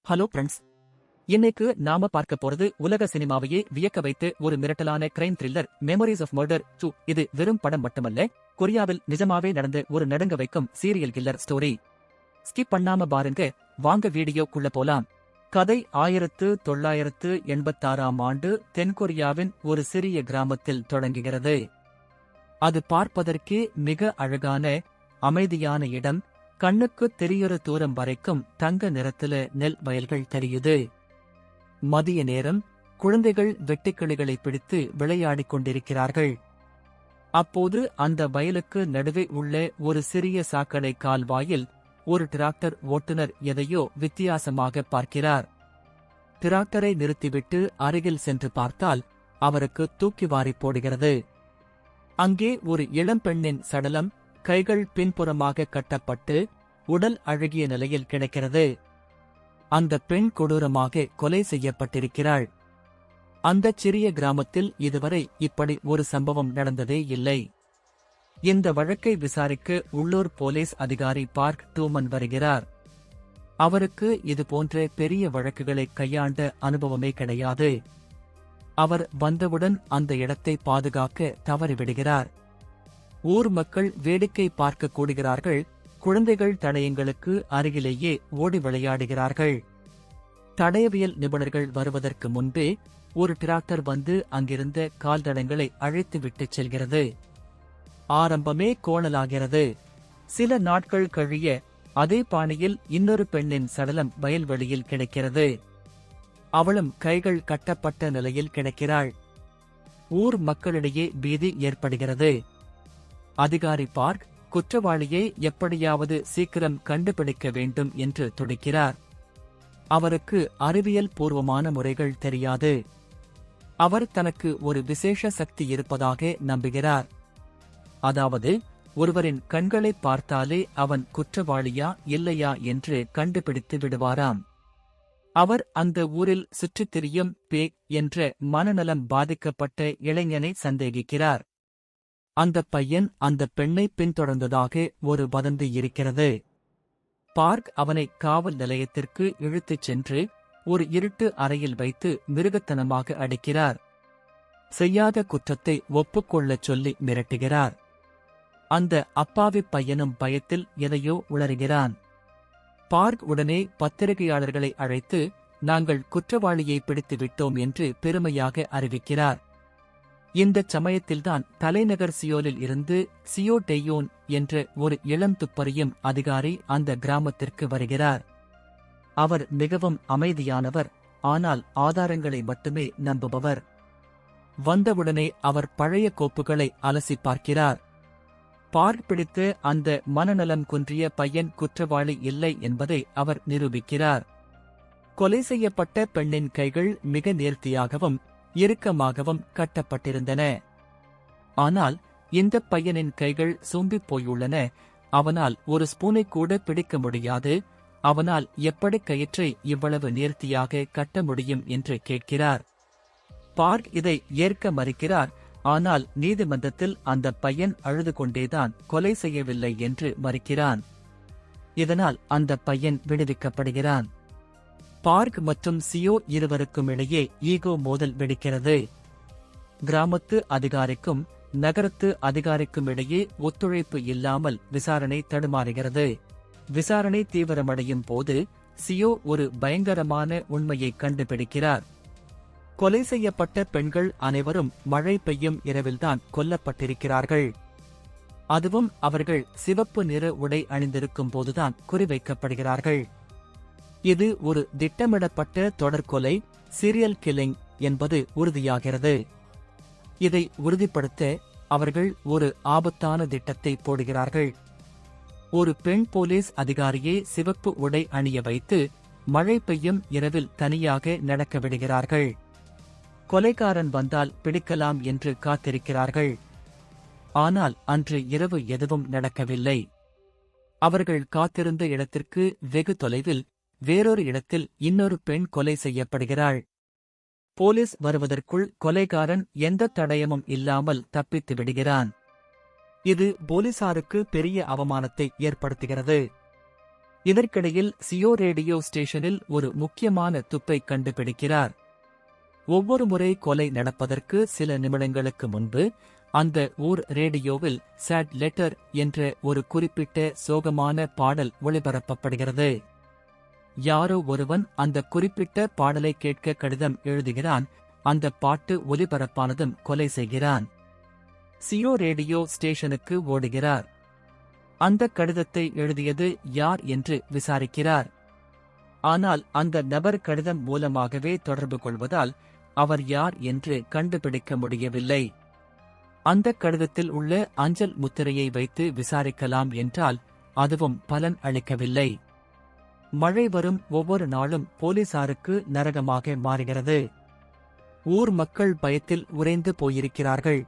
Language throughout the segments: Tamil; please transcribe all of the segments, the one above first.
Hello friends. இன்னைக்கு நாம பார்க்க போறது உலக சினிமாவையே வியக்க வைத்து ஒரு மிரட்டலான crime thriller memories of murder 2. இது வெறும் படம் மட்டுமல்ல, கொரியாவில் நிஜமாவே நடந்த ஒரு நடுங்க வைக்கும் சீரியல் கில்லர் ஸ்டோரி. ஸ்கிப் பண்ணாம பாருங்க, வாங்க வீடியோக்குள்ள போலாம். கதை 1986ஆம் ஆண்டு தென்கொரியாவின் ஒரு சிறிய கிராமத்தில் தொடங்குகிறது. அது பார்ப்பதற்கே மிக அழகான, அமைதியான இடம். கண்ணுக்கு தெரியுற தூரம் வரைக்கும் தங்க நிறத்துல நெல் வயல்கள் தெரியுது. மதிய நேரம், குழந்தைகள் வெட்டுக்கிளிகளை பிடித்து விளையாடிக் கொண்டிருக்கிறார்கள். அப்போது அந்த வயலுக்கு நடுவே உள்ள ஒரு சிறிய சாக்கடை கால்வாயில் ஒரு டிராக்டர் ஓட்டுநர் எதையோ வித்தியாசமாக பார்க்கிறார். டிராக்டரை நிறுத்திவிட்டு அருகில் சென்று பார்த்தால் அவருக்கு தூக்கி வாரி போடுகிறது. அங்கே ஒரு இளம்பெண்ணின் சடலம், கைகள் பின்புறமாக கட்டப்பட்டு உடல் அழுகிய நிலையில் கிடக்கிறது. அந்த பெண் கொடூரமாக கொலை செய்யப்பட்டிருக்கிறாள். அந்தச் சிறிய கிராமத்தில் இதுவரை இப்படி ஒரு சம்பவம் நடந்ததே இல்லை. இந்த வழக்கை விசாரிக்க உள்ளூர் போலீஸ் அதிகாரி பார்க் டூமன் வருகிறார். அவருக்கு இதுபோன்ற பெரிய வழக்குகளை கையாண்ட அனுபவமே கிடையாது. அவர் வந்தவுடன் அந்த இடத்தை பாதுகாக்க தவறிவிடுகிறார். ஊர் மக்கள் வேடிக்கை பார்க்க கூடுகிறார்கள். குழந்தைகள் தடயங்களுக்கு அருகிலேயே ஓடி விளையாடுகிறார்கள். தடயவியல் நிபுணர்கள் வருவதற்கு முன்பே ஒரு டிராக்டர் வந்து அங்கிருந்த கால்தடங்களை அழைத்துவிட்டுச் செல்கிறது. ஆரம்பமே கோணலாகிறது. சில நாட்கள் கழிய அதே பாணியில் இன்னொரு பெண்ணின் சடலம் வயல்வெளியில் கிடைக்கிறது. அவளும் கைகள் கட்டப்பட்ட நிலையில் கிடக்கிறாள். ஊர் மக்களிடையே பீதி ஏற்படுகிறது. அதிகாரி பார்க் குற்றவாளியை எப்படியாவது சீக்கிரம் கண்டுபிடிக்க வேண்டும் என்று துடிக்கிறார். அவருக்கு அறிவியல் பூர்வமான முறைகள் தெரியாது. அவர் தனக்கு ஒரு விசேஷ சக்தி இருப்பதாக நம்புகிறார். அதாவது, ஒருவரின் கண்களை பார்த்தாலே அவன் குற்றவாளியா இல்லையா என்று கண்டுபிடித்து விடுவாராம். அவர் அந்த ஊரில் சுற்றித் திரியும் பே என்ற மனநலம் பாதிக்கப்பட்ட இளைஞனை சந்தேகிக்கிறார். அந்த பையன் அந்த பெண்ணை பின்தொடர்ந்ததாக ஒரு வதந்தி இருக்கிறது. பார்க் அவனை காவல் நிலையத்திற்கு இழுத்துச் சென்று ஒரு இருட்டு அறையில் வைத்து மிருகத்தனமாக அடிக்கிறார். செய்யாத குற்றத்தை ஒப்புக்கொள்ளச் சொல்லி மிரட்டுகிறார். அந்த அப்பாவி பையனும் பயத்தில் எதையோ உளறுகிறான். பார்க் உடனே பத்திரிகையாளர்களை அழைத்து, நாங்கள் குற்றவாளியை பிடித்து விட்டோம் என்று பெருமையாக அறிவிக்கிறார். இந்தச் சமயத்தில்தான் தலைநகர் சியோலில் இருந்து சியோ டெயோன் என்ற ஒரு இளம் துப்பறியும் அதிகாரி அந்த கிராமத்திற்கு வருகிறார். அவர் மிகவும் அமைதியானவர், ஆனால் ஆதாரங்களை மட்டுமே நம்புபவர். வந்தவுடனே அவர் பழைய கோப்புகளை அலசி பார்க்கிறார். பார்க் பிடித்த அந்த மனநலம் குன்றிய பையன் குற்றவாளி இல்லை என்பதை அவர் நிரூபிக்கிறார். கொலை செய்யப்பட்ட பெண்ணின் கைகள் மிக நேர்த்தியாகவும் இறுக்கமாகவும் கட்டப்பட்டிருந்தன. ஆனால் இந்த பையனின் கைகள் சூம்பிப் போயுள்ளன. அவனால் ஒரு ஸ்பூனை கூட பிடிக்க முடியாது. அவனால் எப்படி கயிற்றை இவ்வளவு நேர்த்தியாக கட்ட முடியும் என்று கேட்கிறார். பார்க் இதை ஏற்க மறுக்கிறார். ஆனால் நீதிமன்றத்தில் அந்த பையன் அழுது கொண்டேதான் கொலை செய்யவில்லை என்று மறுக்கிறான். இதனால் அந்த பையன் விடுவிக்கப்படுகிறான். பார்க் மற்றும் சியோ இருவருக்கும் இடையே ஈகோ மோதல் வெடிக்கிறது. கிராமத்து அதிகாரிக்கும் நகரத்து அதிகாரிக்கும் இடையே ஒத்துழைப்பு இல்லாமல் விசாரணை தடுமாறுகிறது. விசாரணை தீவிரமடையும் போது சியோ ஒரு பயங்கரமான உண்மையை கண்டுபிடிக்கிறார். கொலை செய்யப்பட்ட பெண்கள் அனைவரும் மழை பெய்யும் இரவில்தான் கொல்லப்பட்டிருக்கிறார்கள். அதுவும் அவர்கள் சிவப்பு நிற உடை அணிந்திருக்கும் போதுதான் குறிவைக்கப்படுகிறார்கள். இது ஒரு திட்டமிடப்பட்ட தொடர்கொலை, சீரியல் கில்லிங் என்பது உறுதியாகிறது. இதை உறுதிப்படுத்த அவர்கள் ஒரு ஆபத்தான திட்டத்தை போடுகிறார்கள். ஒரு பெண் போலீஸ் அதிகாரியை சிவப்பு உடை அணிய வைத்து மழை பெய்யும் இரவில் தனியாக நடக்க விடுகிறார்கள். கொலைகாரன் வந்தால் பிடிக்கலாம் என்று காத்திருக்கிறார்கள். ஆனால் அன்று இரவு எதுவும் நடக்கவில்லை. அவர்கள் காத்திருந்த இடத்திற்கு வெகு தொலைவில் வேறொரு இடத்தில் இன்னொரு பெண் கொலை செய்யப்படுகிறாள். போலீஸ் வருவதற்குள் கொலைகாரன் எந்த தடயமும் இல்லாமல் தப்பித்து விடுகிறான். இது போலீசாருக்கு பெரிய அவமானத்தை ஏற்படுத்துகிறது. இதற்கிடையில் சியோ ரேடியோ ஸ்டேஷனில் ஒரு முக்கியமான துப்பை கண்டுபிடிக்கிறார். ஒவ்வொரு முறை கொலை நடப்பதற்கு சில நிமிடங்களுக்கு முன்பு அந்த ஊர் ரேடியோவில் சேட் லெட்டர் என்ற ஒரு குறிப்பிட்ட சோகமான பாடல் ஒளிபரப்பப்படுகிறது. யாரோ ஒருவன் அந்த குறிப்பிட்ட பாடலை கேட்க கடிதம் எழுதுகிறான். அந்த பாட்டு ஒலிபரப்பானதும் கொலை செய்கிறான். சியோ ரேடியோ ஸ்டேஷனுக்கு ஓடுகிறார். அந்த கடிதத்தை எழுதியது யார் என்று விசாரிக்கிறார். ஆனால் அந்த நபர் கடிதம் மூலமாகவே தொடர்பு கொள்வதால் அவர் யார் என்று கண்டுபிடிக்க முடியவில்லை. அந்த கடிதத்தில் உள்ள அஞ்சல் முத்திரையை வைத்து விசாரிக்கலாம் என்றால் அதுவும் பலன் அளிக்கவில்லை. மழை வரும் ஒவ்வொரு நாளும் போலீசாருக்கு நரகமாக மாறுகிறது. ஊர் மக்கள் பயத்தில் உறைந்து போயிருக்கிறார்கள்.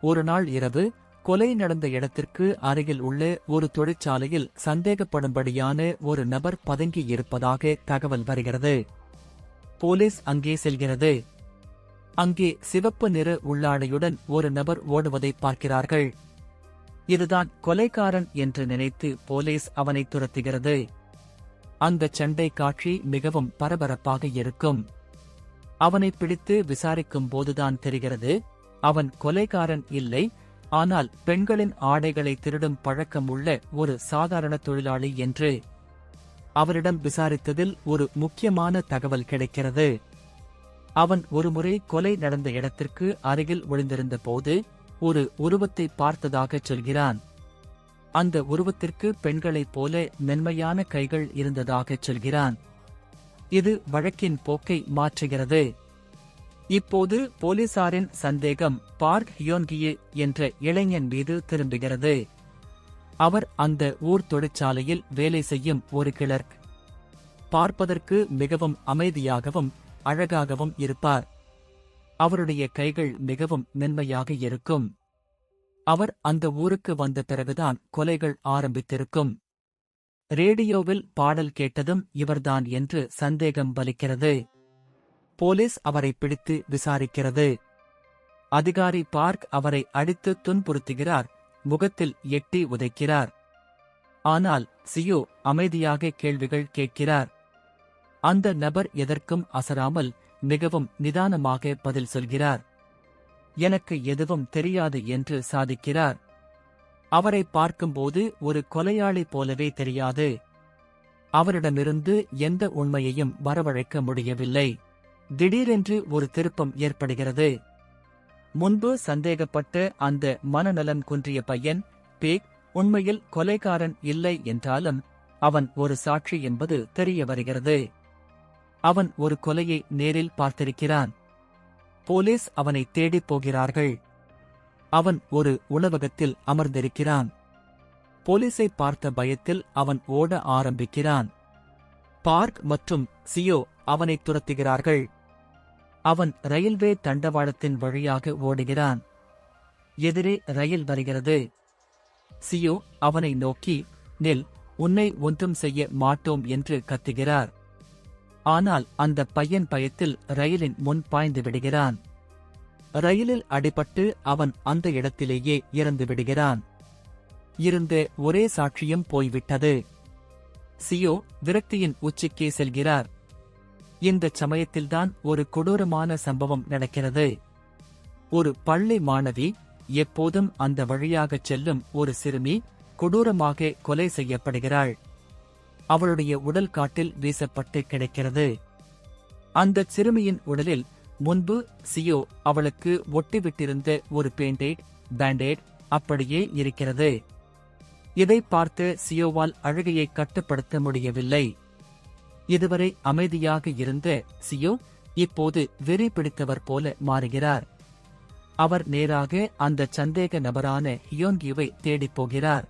ஒரு நாள் இரவு கொலை நடந்த இடத்திற்கு அருகில் உள்ள ஒரு தொழிற்சாலையில் சந்தேகப்படும்படியான ஒரு நபர் பதுங்கி இருப்பதாக தகவல் வருகிறது. போலீஸ் அங்கே செல்கிறது. அங்கே சிவப்பு நிற உள்ளாடையுடன் ஒரு நபர் ஓடுவதை பார்க்கிறார்கள். இதுதான் கொலைக்காரன் என்று நினைத்து போலீஸ் அவனை துரத்துகிறது. அந்த சண்டை காட்சி மிகவும் பரபரப்பாக இருக்கும். அவனை பிடித்து விசாரிக்கும் போதுதான் தெரிகிறது அவன் கொலைக்காரன் இல்லை, ஆனால் பெண்களின் ஆடைகளை திருடும் பழக்கம் உள்ள ஒரு சாதாரண தொழிலாளி என்று. அவரிடம் விசாரித்ததில் ஒரு முக்கியமான தகவல் கிடைக்கிறது. அவன் ஒருமுறை கொலை நடந்த இடத்திற்கு அருகில் ஒளிந்திருந்த போது ஒரு உருவத்தை பார்த்ததாகச் சொல்கிறான். அந்த உருவத்திற்கு பெண்களைப் போல மென்மையான கைகள் இருந்ததாகச் சொல்கிறான். இது வழக்கின் போக்கை மாற்றுகிறது. இப்போது போலீசாரின் சந்தேகம் பார்க் ஹியோன்கியே என்ற இளைஞன் மீது திரும்புகிறது. அவர் அந்த ஊர் தொழிற்சாலையில் வேலை செய்யும் ஒரு கிளர்க். பார்ப்பதற்கு மிகவும் அமைதியாகவும் அழகாகவும் இருப்பார். அவருடைய கைகள் மிகவும் மென்மையாக இருக்கும். அவர் அந்த ஊருக்கு வந்த பிறகுதான் கொலைகள் ஆரம்பித்திருக்கும். ரேடியோவில் பாடல் கேட்டதும் இவர்தான் என்று சந்தேகம் வலிக்கிறது. போலீஸ் அவரை பிடித்து விசாரிக்கிறது. அதிகாரி பார்க் அவரை அடித்து துன்புறுத்துகிறார், முகத்தில் எட்டி உதைக்கிறார். ஆனால் சியோ அமைதியாக கேள்விகள் கேட்கிறார். அந்த நபர் எதற்கும் அசராமல் மிகவும் நிதானமாக பதில் சொல்கிறார். எனக்கு எதுவும் தெரியாது என்று சாதிக்கிறார். அவரை பார்க்கும்போது ஒரு கொலையாளி போலவே தெரியாது. அவரிடமிருந்து எந்த உண்மையையும் வரவழைக்க முடியவில்லை. திடீரென்று ஒரு திருப்பம் ஏற்படுகிறது. முன்பு சந்தேகப்பட்ட அந்த மனநலம் குன்றிய பையன் பேக் உண்மையில் கொலைகாரன் இல்லை என்றாலும் அவன் ஒரு சாட்சி என்பது தெரிய வருகிறது. அவன் ஒரு கொலையை நேரில் பார்த்திருக்கிறான். போலீஸ் அவனை தேடிப் போகிறார்கள். அவன் ஒரு உணவகத்தில் அமர்ந்திருக்கிறான். போலீஸை பார்த்த பயத்தில் அவன் ஓட ஆரம்பிக்கிறான். பார்க் மற்றும் சியோ அவனை துரத்துகிறார்கள். அவன் ரயில்வே தண்டவாளத்தின் வழியாக ஓடுகிறான். எதிரே ரயில் வருகிறது. சியோ அவனை நோக்கி, நில், உன்னை ஒன்றும் செய்ய மாட்டோம் என்று கத்துகிறார். ஆனால் அந்த பையன் பயத்தில் ரயிலின் முன் பாய்ந்து விடுகிறான். ரயிலில் அடிபட்டு அவன் அந்த இடத்திலேயே இறந்து விடுகிறான். இருந்த ஒரே சாட்சியம் போய்விட்டது. சியோ விரக்தியின் உச்சிக்கே செல்கிறார். இந்த சமயத்தில்தான் ஒரு கொடூரமான சம்பவம் நடக்கிறது. ஒரு பள்ளி மாணவி, எப்போதும் அந்த வழியாகச் செல்லும் ஒரு சிறுமி, கொடூரமாக கொலை செய்யப்படுகிறாள். அவளுடைய உடல் காட்டில் வீசப்பட்டு கிடக்கிறது. அந்த சிறுமியின் உடலில் முன்பு சியோ அவளுக்கு ஒட்டிவிட்டிருந்த ஒரு பேண்டேட் அப்படியே இருக்கிறது. இதை பார்த்து சியோவால் அழுகையை கட்டுப்படுத்த முடியவில்லை. இதுவரை அமைதியாக இருந்த சியோ இப்போது வெறி பிடித்தவர் போல மாறுகிறார். அவர் நேராக அந்த சந்தேக நபரான ஹியோன்கியை தேடிப் போகிறார்.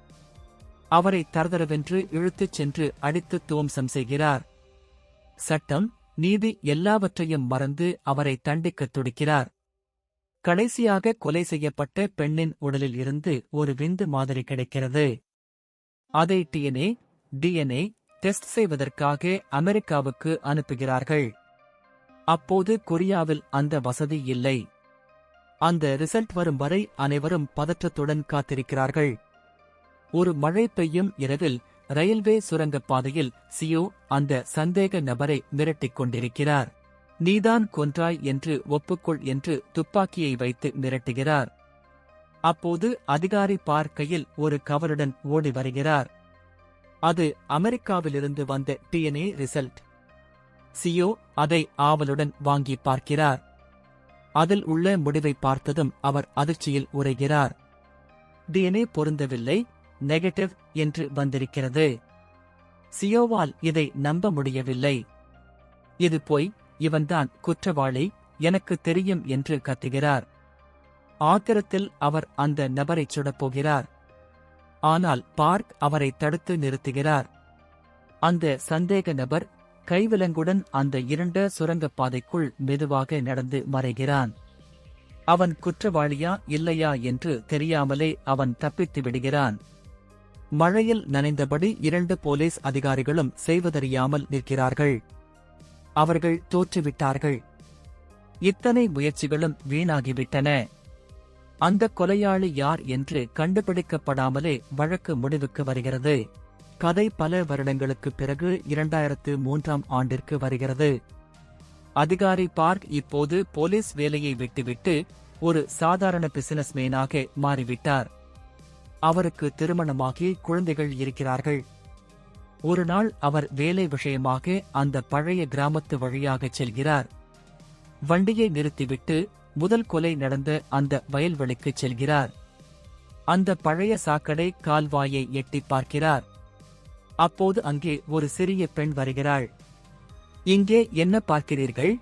அவரை தரதரவென்று இழுத்துச் சென்று அடித்து துவம்சம் செய்கிறார். சட்டம், நீதி எல்லாவற்றையும் மறந்து அவரை தண்டிக்கத் துடிக்கிறார். கடைசியாக கொலை செய்யப்பட்ட பெண்ணின் உடலில் இருந்து ஒரு விந்து மாதிரி கிடைக்கிறது. அதை டிஎன்ஏ டெஸ்ட் செய்வதற்காக அமெரிக்காவுக்கு அனுப்புகிறார்கள். அப்போது கொரியாவில் அந்த வசதி இல்லை. அந்த ரிசல்ட் வரும் வரை அனைவரும் பதற்றத்துடன் காத்திருக்கிறார்கள். ஒரு மழை பெய்யும் இரவில் ரயில்வே சுரங்கப் பாதையில் சியோ அந்த சந்தேக நபரை மிரட்டிக் கொண்டிருக்கிறார். நீதான் கொன்றாய் என்று ஒப்புக்கொள் என்று துப்பாக்கியை வைத்து மிரட்டுகிறார். அப்போது அதிகாரி பார்க் கையில் ஒரு கவருடன் ஓடி வருகிறார். அது அமெரிக்காவிலிருந்து வந்த டிஎன்ஏ ரிசல்ட். சியோ அதை ஆவலுடன் வாங்கி பார்க்கிறார். அதில் உள்ள முடிவை பார்த்ததும் அவர் அதிர்ச்சியில் உறைகிறார். டிஎன்ஏ பொருந்தவில்லை, நெகட்டிவ் என்று வந்திருக்கிறது. சியோவால் இதை நம்ப முடியவில்லை. இது பொய், இவன்தான் குற்றவாளி, எனக்கு தெரியும் என்று கத்துகிறார். ஆத்திரத்தில் அவர் அந்த நபரைச் சுடப்போகிறார். ஆனால் பார்க் அவரை தடுத்து நிறுத்துகிறார். அந்த சந்தேக நபர் கைவிலங்குடன் அந்த இருண்ட சுரங்கப் பாதைக்குள் மெதுவாக நடந்து மறைகிறான். அவன் குற்றவாளியா இல்லையா என்று தெரியாமலே அவன் தப்பித்து விடுகிறான். மழையில் நனைந்தபடி 2 போலீஸ் அதிகாரிகளும் செய்வதறியாமல் நிற்கிறார்கள். அவர்கள் தோற்றுவிட்டார்கள். இத்தனை முயற்சிகளும் வீணாகிவிட்டன. அந்த கொலையாளி யார் என்று கண்டுபிடிக்கப்படாமலே வழக்கு முடிவுக்கு வருகிறது. கதை பல வருடங்களுக்குப் பிறகு 2003ஆம் ஆண்டிற்கு வருகிறது. அதிகாரி பார்க் இப்போது போலீஸ் வேலையை விட்டுவிட்டு ஒரு சாதாரண பிசினஸ்மேனாக மாறிவிட்டார். அவருக்கு திருமணமாகி குழந்தைகள் இருக்கிறார்கள். ஒரு நாள் அவர் வேலை விஷயமாக அந்த பழைய கிராமத்து வழியாகச் செல்கிறார். வண்டியை நிறுத்திவிட்டு முதல் கொலை நடந்த அந்த வயல்வெளிக்குச் செல்கிறார். அந்த பழைய சாக்கடை கால்வாயை எட்டிப் பார்க்கிறார். அப்போது அங்கே ஒரு சிறிய பெண் வருகிறாள். இங்கே என்ன பார்க்கிறீர்கள்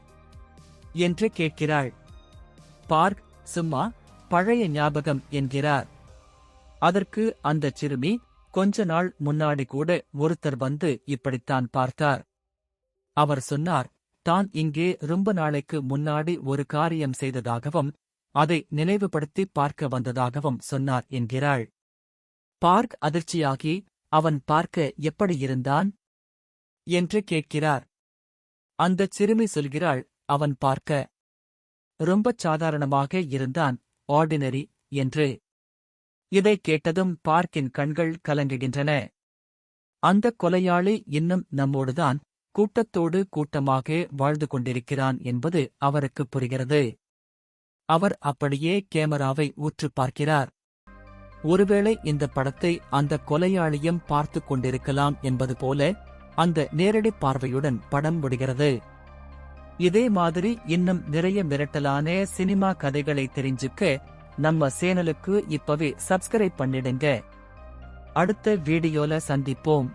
என்று கேட்கிறாள். பார்க் சும்மா பழைய ஞாபகம் என்கிறார். அதற்கு அந்த சிறுமி, கொஞ்ச நாள் முன்னாடி கூட ஒருத்தர் வந்து இப்படித்தான் பார்த்தார். அவர் சொன்னார், தான் இங்கே ரொம்ப நாளைக்கு முன்னாடி ஒரு காரியம் செய்ததாகவும் அதை நினைவுபடுத்தி பார்க்க வந்ததாகவும் சொன்னார் என்கிறாள். பார்க் அதிர்ச்சியாகி, அவன் பார்க்க எப்படி இருந்தான் என்று கேட்கிறார். அந்தச் சிறுமி சொல்கிறாள், அவன் பார்க்க ரொம்பச் சாதாரணமாக இருந்தான், ஆர்டினரி என்று. இதைக் கேட்டதும் பார்க்கின் கண்கள் கலங்குகின்றன. அந்தக் கொலையாளி இன்னும் நம்மோடுதான் கூட்டத்தோடு கூட்டமாக வாழ்ந்து கொண்டிருக்கிறான் என்பது அவருக்குப் புரிகிறது. அவர் அப்படியே கேமராவை உற்றுப் பார்க்கிறார். ஒருவேளை இந்த படத்தை அந்த கொலையாளியும் பார்த்துக் கொண்டிருக்கலாம் என்பது போல அந்த நேரடி பார்வையுடன் படம் முடிகிறது. இதே மாதிரி இன்னும் நிறைய மிரட்டலான சினிமா கதைகளை தெரிஞ்சுக்க நம்ம சேனலுக்கு இப்பவே சப்ஸ்கிரைப் பண்ணிடுங்க. அடுத்த வீடியோல சந்திப்போம்.